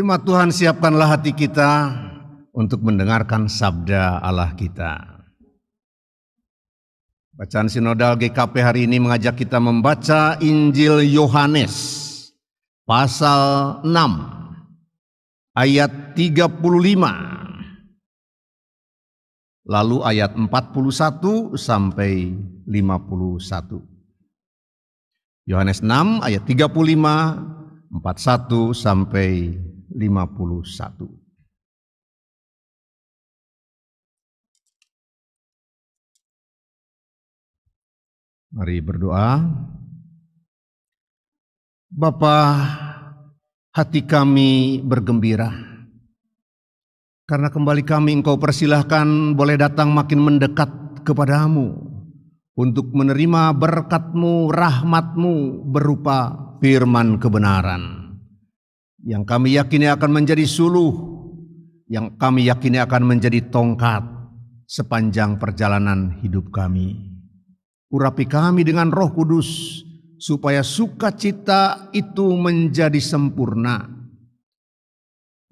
Firman Tuhan, siapkanlah hati kita untuk mendengarkan sabda Allah kita. Bacaan sinodal GKP hari ini mengajak kita membaca Injil Yohanes pasal 6 ayat 35 lalu ayat 41 sampai 51. Yohanes 6 ayat 35, 41 sampai 51. Mari berdoa. Bapa, hati kami bergembira karena kembali kami Engkau persilahkan boleh datang makin mendekat kepadamu untuk menerima berkat-Mu, rahmat-Mu berupa firman kebenaran yang kami yakini akan menjadi suluh, yang kami yakini akan menjadi tongkat sepanjang perjalanan hidup kami. Urapi kami dengan Roh Kudus supaya sukacita itu menjadi sempurna.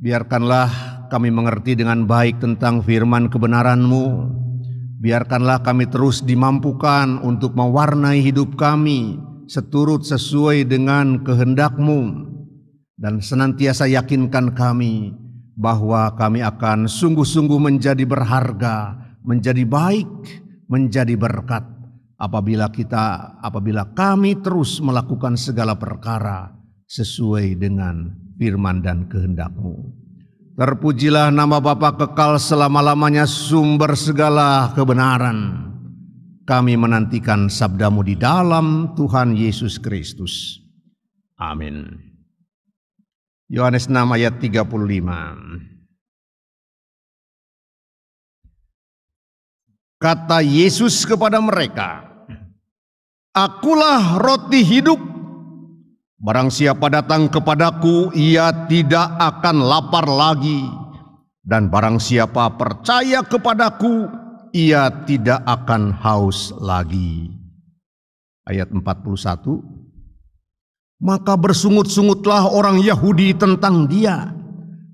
Biarkanlah kami mengerti dengan baik tentang firman kebenaran-Mu. Biarkanlah kami terus dimampukan untuk mewarnai hidup kami seturut sesuai dengan kehendak-Mu. Dan senantiasa yakinkan kami bahwa kami akan sungguh-sungguh menjadi berharga, menjadi baik, menjadi berkat apabila kami terus melakukan segala perkara sesuai dengan firman dan kehendak-Mu. Terpujilah nama Bapa kekal selama-lamanya, sumber segala kebenaran. Kami menantikan sabda-Mu di dalam Tuhan Yesus Kristus. Amin. Yohanes 6 ayat 35. Kata Yesus kepada mereka, "Akulah roti hidup. Barang siapa datang kepadaku, ia tidak akan lapar lagi. Dan barang siapa percaya kepadaku, ia tidak akan haus lagi." Ayat 41. Maka bersungut-sungutlah orang Yahudi tentang dia,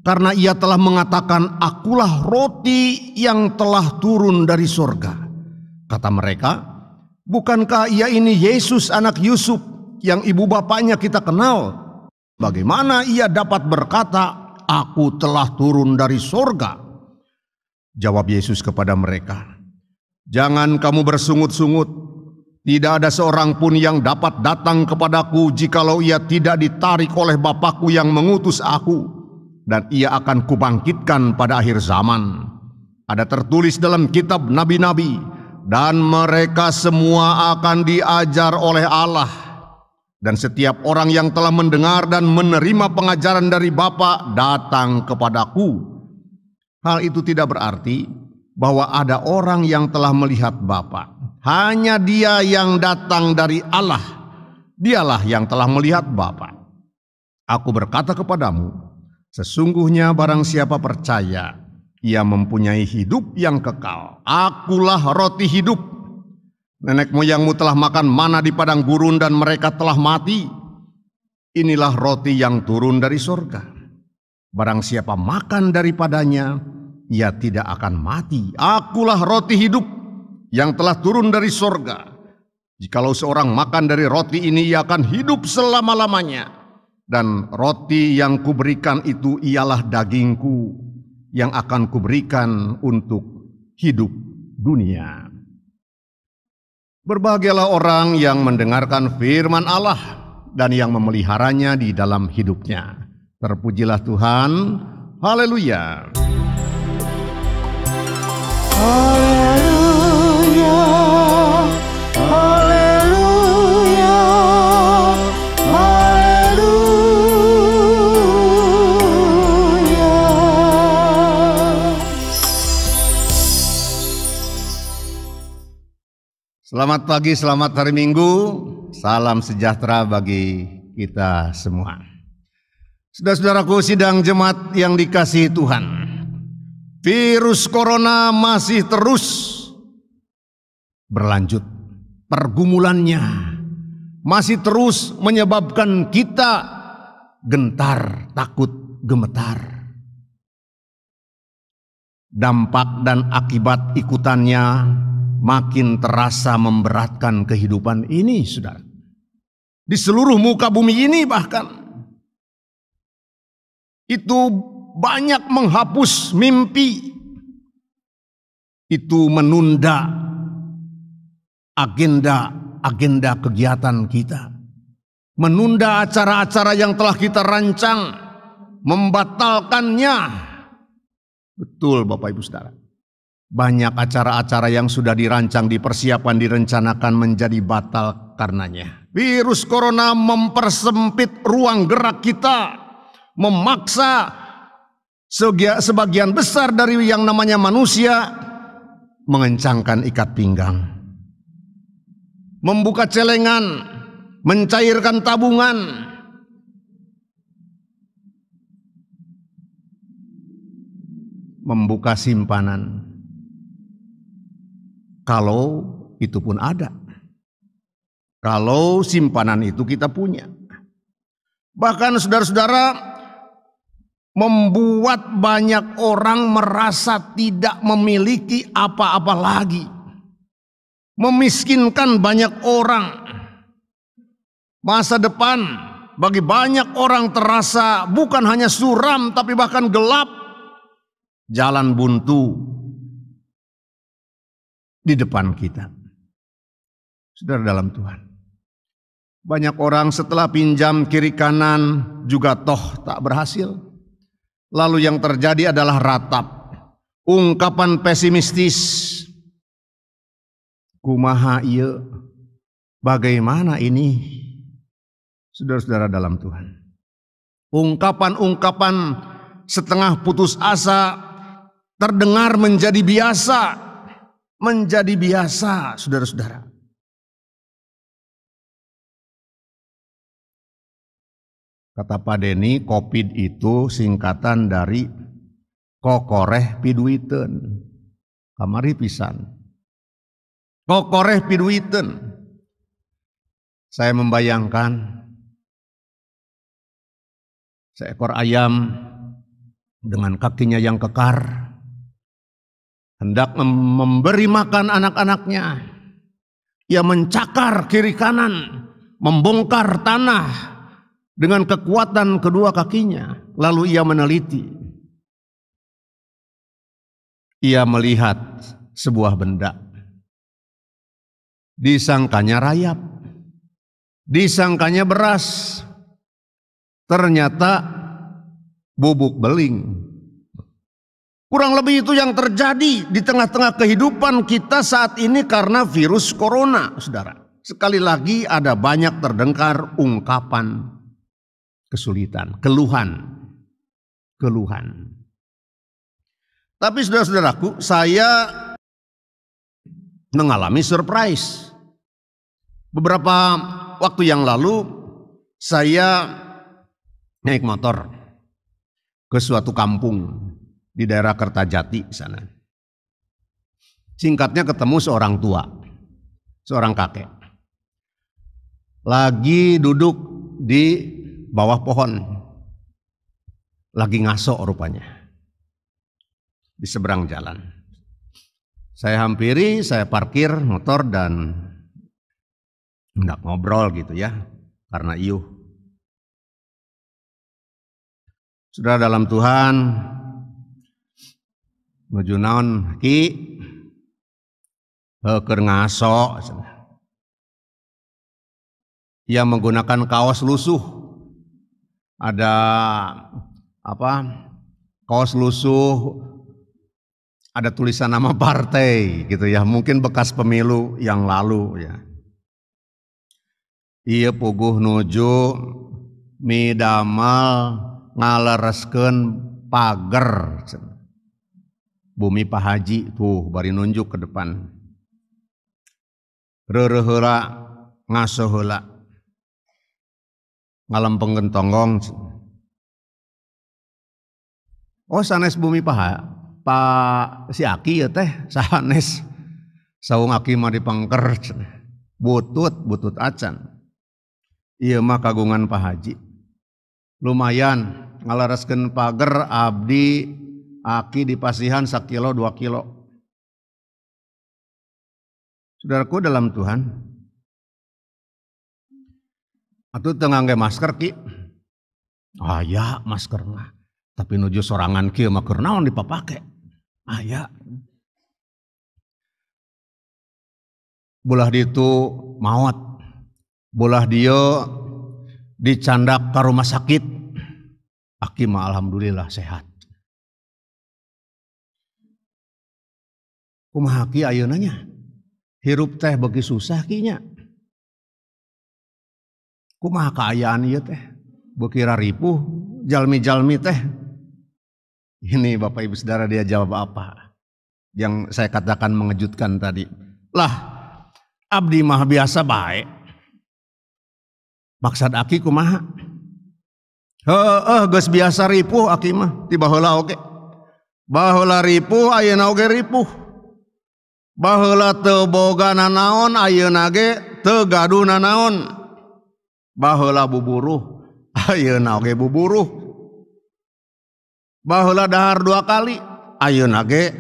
karena ia telah mengatakan, "Akulah roti yang telah turun dari sorga." Kata mereka, "Bukankah ia ini Yesus anak Yusuf yang ibu bapaknya kita kenal? Bagaimana ia dapat berkata, 'Aku telah turun dari sorga'?" Jawab Yesus kepada mereka, "Jangan kamu bersungut-sungut. Tidak ada seorang pun yang dapat datang kepadaku jikalau ia tidak ditarik oleh Bapakku yang mengutus aku, dan ia akan kubangkitkan pada akhir zaman. Ada tertulis dalam kitab nabi-nabi, dan mereka semua akan diajar oleh Allah. Dan setiap orang yang telah mendengar dan menerima pengajaran dari Bapa datang kepadaku. Hal itu tidak berarti bahwa ada orang yang telah melihat Bapa. Hanya Dia yang datang dari Allah. Dialah yang telah melihat Bapa. Aku berkata kepadamu, sesungguhnya barang siapa percaya, ia mempunyai hidup yang kekal. Akulah roti hidup. Nenek moyangmu telah makan mana di padang gurun dan mereka telah mati. Inilah roti yang turun dari sorga. Barang siapa makan daripadanya, ia tidak akan mati. Akulah roti hidup yang telah turun dari sorga. Jikalau seorang makan dari roti ini, ia akan hidup selama-lamanya. Dan roti yang kuberikan itu ialah dagingku yang akan kuberikan untuk hidup dunia." Berbahagialah orang yang mendengarkan firman Allah dan yang memeliharanya di dalam hidupnya. Terpujilah Tuhan. Haleluya. Haleluya. Haleluya. Haleluya. Selamat pagi, selamat hari Minggu. Salam sejahtera bagi kita semua. Saudara-saudaraku sidang jemaat yang dikasihi Tuhan, virus corona masih terus berlanjut. Pergumulannya masih terus menyebabkan kita gentar, takut, gemetar. Dampak dan akibat ikutannya makin terasa memberatkan kehidupan ini, saudara. Di seluruh muka bumi ini bahkan. Itu banyak menghapus mimpi. Itu menunda agenda kegiatan kita. Menunda acara-acara yang telah kita rancang. Membatalkannya. Betul Bapak Ibu Saudara. Banyak acara-acara yang sudah dirancang, dipersiapkan, direncanakan menjadi batal karenanya. Virus corona mempersempit ruang gerak kita. Memaksa sebagian besar dari yang namanya manusia mengencangkan ikat pinggang. Membuka celengan, mencairkan tabungan. Membuka simpanan. Kalau itu pun ada. Kalau simpanan itu kita punya. Bahkan saudara-saudara, membuat banyak orang merasa tidak memiliki apa-apa lagi. Memiskinkan banyak orang. Masa depan bagi banyak orang terasa bukan hanya suram tapi bahkan gelap. Jalan buntu di depan kita. Saudara dalam Tuhan. Banyak orang setelah pinjam kiri kanan juga toh tak berhasil. Lalu yang terjadi adalah ratap. Ungkapan pesimistis. Kumaha ieu? Bagaimana ini? Saudara-saudara dalam Tuhan. Ungkapan-ungkapan setengah putus asa terdengar menjadi biasa. Menjadi biasa, saudara-saudara. Kata Pak Denny, COVID itu singkatan dari kokoreh piduiten. Kamari pisan. Kokoreh piduiten. Saya membayangkan seekor ayam dengan kakinya yang kekar hendak memberi makan anak-anaknya. Ia mencakar kiri kanan, membongkar tanah dengan kekuatan kedua kakinya. Lalu ia meneliti. Ia melihat sebuah benda. Disangkanya rayap. Disangkanya beras. Ternyata bubuk beling. Kurang lebih itu yang terjadi di tengah-tengah kehidupan kita saat ini karena virus corona, saudara. Sekali lagi ada banyak terdengar ungkapan kesulitan, keluhan. Tapi saudara-saudaraku, saya mengalami surprise. Beberapa waktu yang lalu saya naik motor ke suatu kampung di daerah Kertajati sana. Singkatnya ketemu seorang tua, seorang kakek. Lagi duduk di bawah pohon. Lagi ngaso rupanya. Di seberang jalan. Saya hampiri, saya parkir motor dan hendak ngobrol gitu ya. Karena iuh. Saudara dalam Tuhan, nuju naon ki keur ngaso. Ia menggunakan kaos lusuh. Ada kaos lusuh, ada tulisan nama partai gitu ya, mungkin bekas pemilu yang lalu ya. Ia puguh nuju midamel ngalereskeun pager. Bumi Pak Haji tuh bari nunjuk ke depan. Reureuh heula, ngaso heula. Ngalempengkeun tonggong. Oh sanes Bumi Pak si Aki ya teh, sanes. Saung Aki mah dipangker. Butut acan. Ieu mah kagungan Pak Haji. Lumayan ngalareskeun pager abdi aki dipasihan 1 kilo 2 kilo. Saudaraku dalam Tuhan, atuh teu ngangge masker ki. Aya masker mah. Tapi nuju sorangan kieu mah keur naon dipapake? Aya. Bulah ditu maot. Bulah dieu dicandak ka rumah sakit. Aki mah alhamdulillah sehat. Kumaha ki ayeuna nya? Hirup teh beuki susah ki nya. Kumaha kaayaan ieu teh? Beuki raripuh jalmi-jalmi teh. Ini Bapak Ibu Saudara dia jawab apa? Yang saya katakan mengejutkan tadi. Lah, abdi mah biasa baik. Maksud aki kumaha? Geus biasa ripuh aki mah ti baheula oge. Baheula ripuh ayeuna oge ripuh. Baheula teu boga nanaon ayeuna ge teu gaduh nanaon. Baheula buburuh ayeuna oge buburuh. Baheula dahar 2 kali ayeuna ge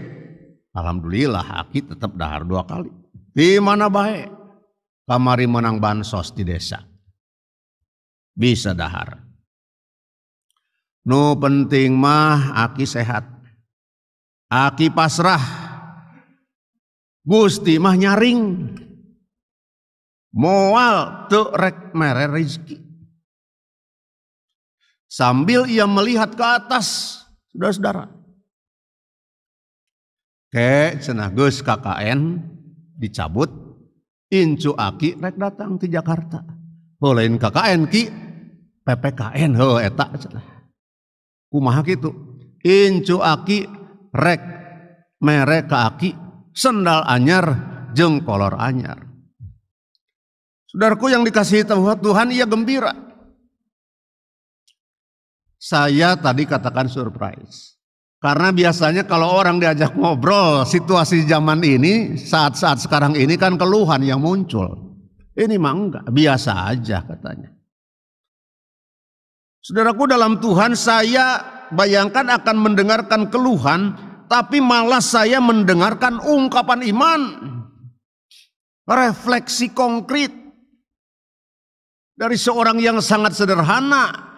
alhamdulillah aki tetap dahar 2 kali. Di mana bae? Kamari menang bansos di desa. Bisa dahar. Nu penting mah aki sehat. Aki pasrah. Gusti mah nyaring. Moal teu rek mere rezeki. Sambil ia melihat ke atas, saudara-saudara. Cenah geus KKN dicabut, incu aki rek datang ke Jakarta. Lain KKN ki PPKN heuh eta cenah. Kumaha kitu? Incu aki rek mere ka aki sendal anyar jeung kolor anyar. Saudaraku yang dikasihi Tuhan, ia gembira. Saya tadi katakan surprise. Karena biasanya kalau orang diajak ngobrol situasi zaman ini, saat-saat sekarang ini kan keluhan yang muncul. Ini mah enggak, biasa aja katanya. Saudaraku dalam Tuhan, saya bayangkan akan mendengarkan keluhan, tapi malah saya mendengarkan ungkapan iman. Refleksi konkret dari seorang yang sangat sederhana.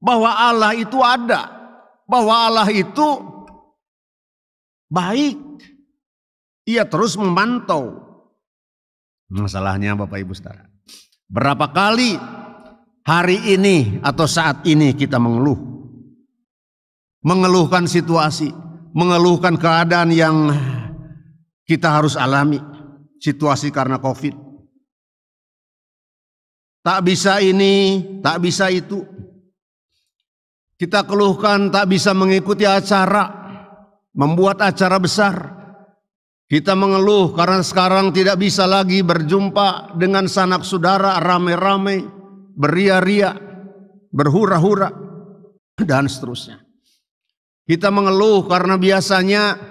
Bahwa Allah itu ada, bahwa Allah itu baik, ia terus memantau. Masalahnya Bapak Ibu Saudara, berapa kali hari ini atau saat ini kita mengeluhkan situasi, mengeluhkan keadaan yang kita harus alami, situasi karena COVID. Tak bisa ini, tak bisa itu. Kita keluhkan tak bisa mengikuti acara, membuat acara besar. Kita mengeluh karena sekarang tidak bisa lagi berjumpa dengan sanak saudara rame-rame, beria-ria, berhura-hura, dan seterusnya. Kita mengeluh karena biasanya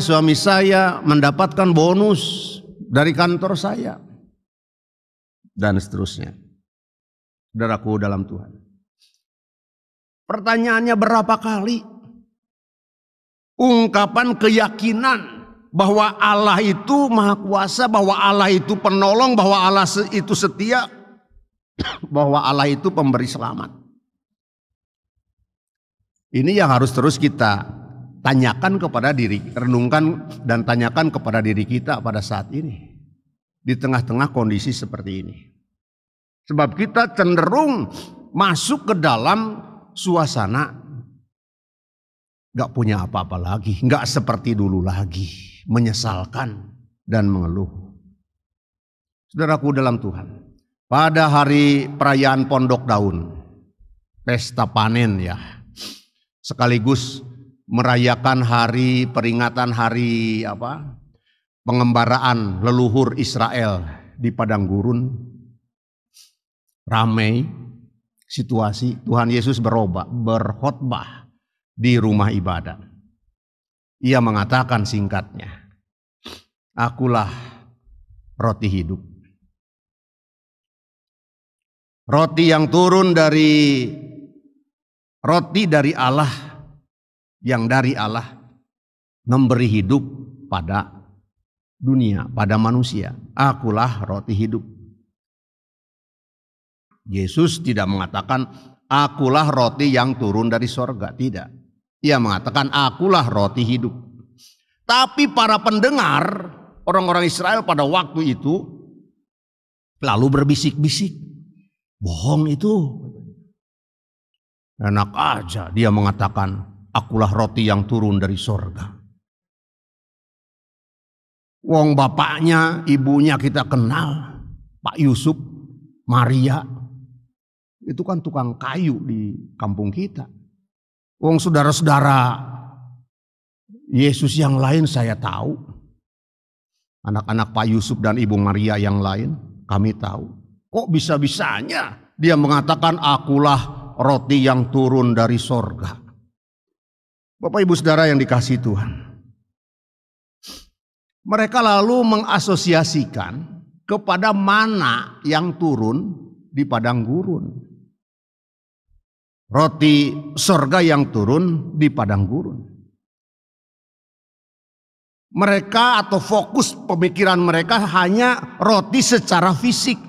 suami saya mendapatkan bonus dari kantor saya, dan seterusnya. Saudaraku dalam Tuhan. Pertanyaannya berapa kali ungkapan keyakinan bahwa Allah itu maha kuasa, bahwa Allah itu penolong, bahwa Allah itu setia, bahwa Allah itu pemberi selamat. Ini yang harus terus kita tanyakan kepada diri, renungkan dan tanyakan kepada diri kita pada saat ini. Di tengah-tengah kondisi seperti ini. Sebab kita cenderung masuk ke dalam suasana gak punya apa-apa lagi, gak seperti dulu lagi, menyesalkan dan mengeluh. Saudaraku dalam Tuhan, pada hari perayaan Pondok Daun, pesta panen ya, sekaligus merayakan peringatan hari pengembaraan leluhur Israel di padang gurun, ramai situasi. Tuhan Yesus berkhotbah di rumah ibadah. Ia mengatakan singkatnya, "Akulah roti hidup. Roti dari Allah, yang dari Allah memberi hidup pada dunia, pada manusia. Akulah roti hidup. Yesus tidak mengatakan akulah roti yang turun dari sorga, tidak. Ia mengatakan akulah roti hidup. Tapi para pendengar, orang-orang Israel pada waktu itu lalu berbisik-bisik, bohong itu. Enak aja dia mengatakan akulah roti yang turun dari sorga. Wong bapaknya, ibunya kita kenal, Pak Yusuf, Maria. Itu kan tukang kayu di kampung kita. Wong saudara-saudara Yesus yang lain saya tahu. Anak-anak Pak Yusuf dan Ibu Maria yang lain kami tahu. Kok bisa-bisanya dia mengatakan akulah roti yang turun dari sorga. Bapak Ibu Saudara yang dikasihi Tuhan. Mereka lalu mengasosiasikan kepada mana yang turun di padang gurun. Roti sorga yang turun di padang gurun. Mereka atau fokus pemikiran mereka hanya roti secara fisik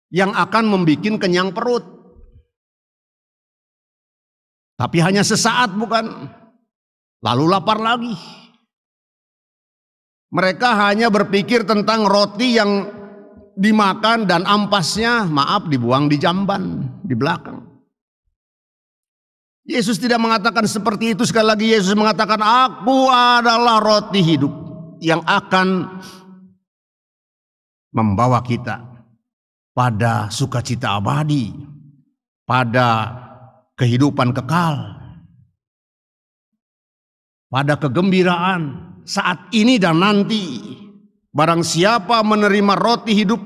yang akan membuat kenyang perut. Tapi hanya sesaat, bukan? Lalu lapar lagi. Mereka hanya berpikir tentang roti yang dimakan dan ampasnya, maaf, dibuang di jamban, di belakang. Yesus tidak mengatakan seperti itu. Sekali lagi Yesus mengatakan, aku adalah roti hidup yang akan membawa kita pada sukacita abadi, pada kehidupan kekal, pada kegembiraan saat ini dan nanti. Barang siapa menerima roti hidup,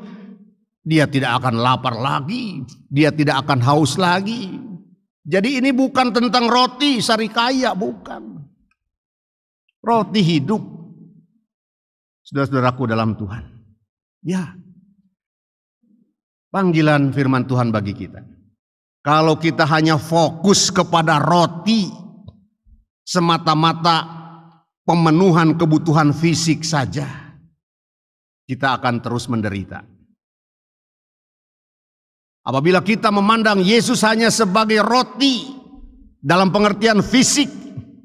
dia tidak akan lapar lagi, dia tidak akan haus lagi. Jadi ini bukan tentang roti sarikaya, bukan. Roti hidup, saudara-saudaraku dalam Tuhan. Ya, panggilan firman Tuhan bagi kita. Kalau kita hanya fokus kepada roti, semata-mata pemenuhan kebutuhan fisik saja, kita akan terus menderita. Apabila kita memandang Yesus hanya sebagai roti dalam pengertian fisik,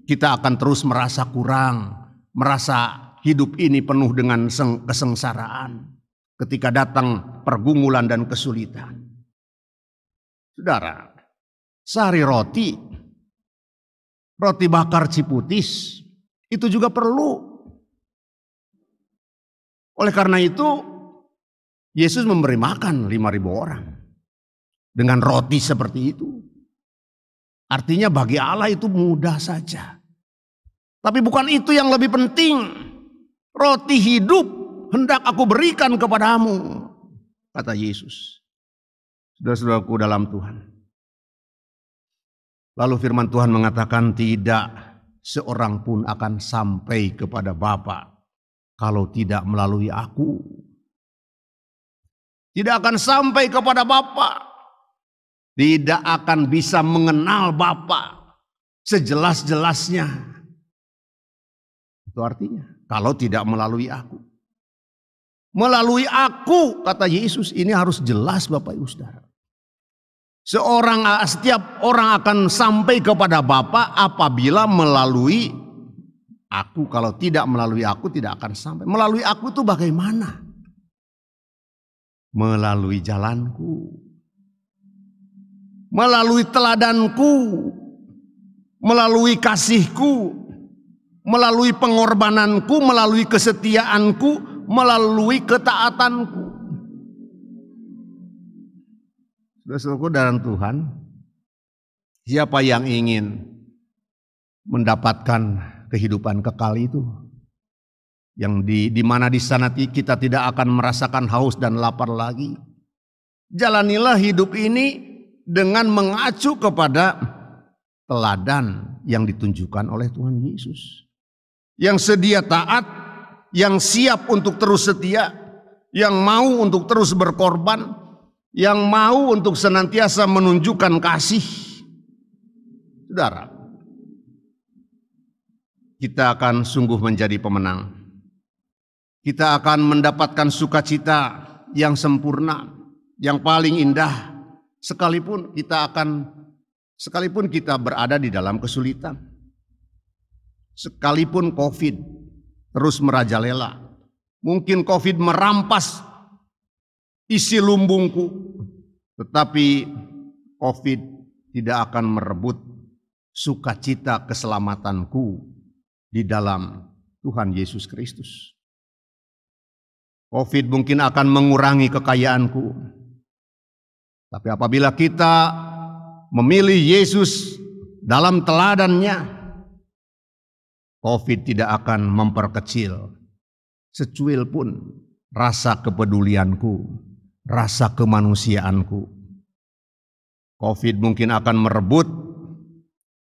kita akan terus merasa kurang, merasa hidup ini penuh dengan kesengsaraan ketika datang pergumulan dan kesulitan. Saudara, sehari roti bakar Ciputis, itu juga perlu. Oleh karena itu, Yesus memberi makan 5.000 orang dengan roti seperti itu. Artinya bagi Allah itu mudah saja. Tapi bukan itu yang lebih penting. Roti hidup hendak aku berikan kepadamu, kata Yesus. Saudara-saudaraku dalam Tuhan. Lalu firman Tuhan mengatakan, tidak seorang pun akan sampai kepada Bapa kalau tidak melalui aku. Tidak akan sampai kepada Bapa. Tidak akan bisa mengenal Bapa sejelas-jelasnya. Itu artinya kalau tidak melalui aku. Melalui aku, kata Yesus, ini harus jelas Bapak Ibu Saudara. Setiap orang akan sampai kepada Bapa apabila melalui aku. Kalau tidak melalui aku tidak akan sampai. Melalui aku itu bagaimana? Melalui jalanku, melalui teladanku, melalui kasihku, melalui pengorbananku, melalui kesetiaanku, melalui ketaatanku. Saudara-saudaraku dalam Tuhan, siapa yang ingin mendapatkan kehidupan kekal itu, yang di mana di sana kita tidak akan merasakan haus dan lapar lagi. Jalanilah hidup ini dengan mengacu kepada teladan yang ditunjukkan oleh Tuhan Yesus. Yang sedia taat, yang siap untuk terus setia, yang mau untuk terus berkorban, yang mau untuk senantiasa menunjukkan kasih. Saudara, kita akan sungguh menjadi pemenang. Kita akan mendapatkan sukacita yang sempurna, yang paling indah, sekalipun kita berada di dalam kesulitan. Sekalipun COVID terus merajalela, mungkin COVID merampas isi lumbungku, tetapi COVID tidak akan merebut sukacita keselamatanku di dalam Tuhan Yesus Kristus. COVID mungkin akan mengurangi kekayaanku, tapi apabila kita memilih Yesus dalam teladannya, COVID tidak akan memperkecil secuil pun rasa kepedulianku, rasa kemanusiaanku. COVID mungkin akan merebut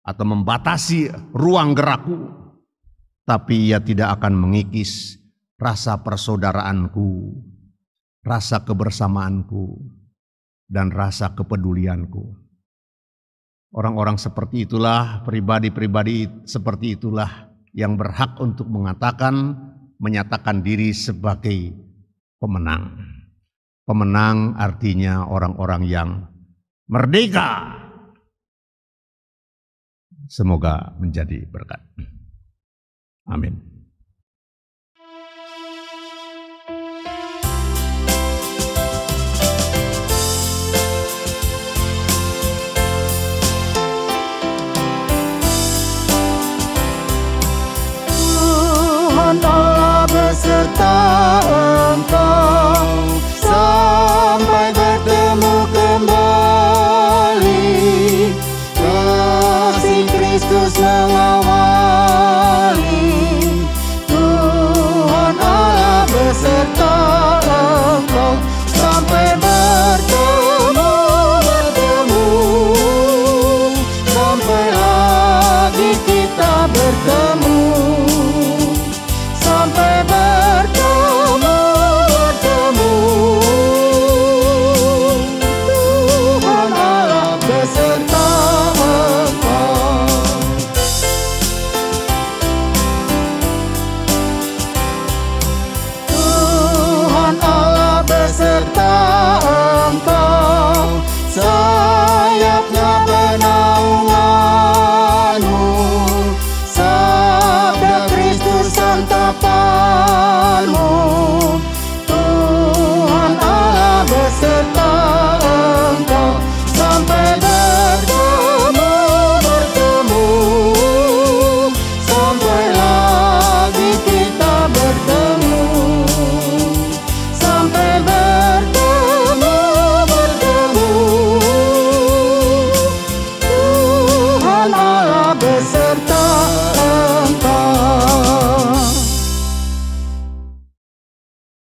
atau membatasi ruang gerakku, tapi ia tidak akan mengikis rasa persaudaraanku, rasa kebersamaanku, dan rasa kepedulianku. Orang-orang seperti itulah, pribadi-pribadi seperti itulah yang berhak untuk menyatakan diri sebagai pemenang. Pemenang artinya orang-orang yang merdeka. Semoga menjadi berkat. Amin. Tuhan Allah beserta engkau sampai bertemu kembali. Kasih Kristus mengawali. Tuhan Allah beserta engkau sampai bertemu, sampai lagi kita bertemu. Sampai bertemu, Tuhan Allah beserta engkau. Tuhan Allah beserta engkau.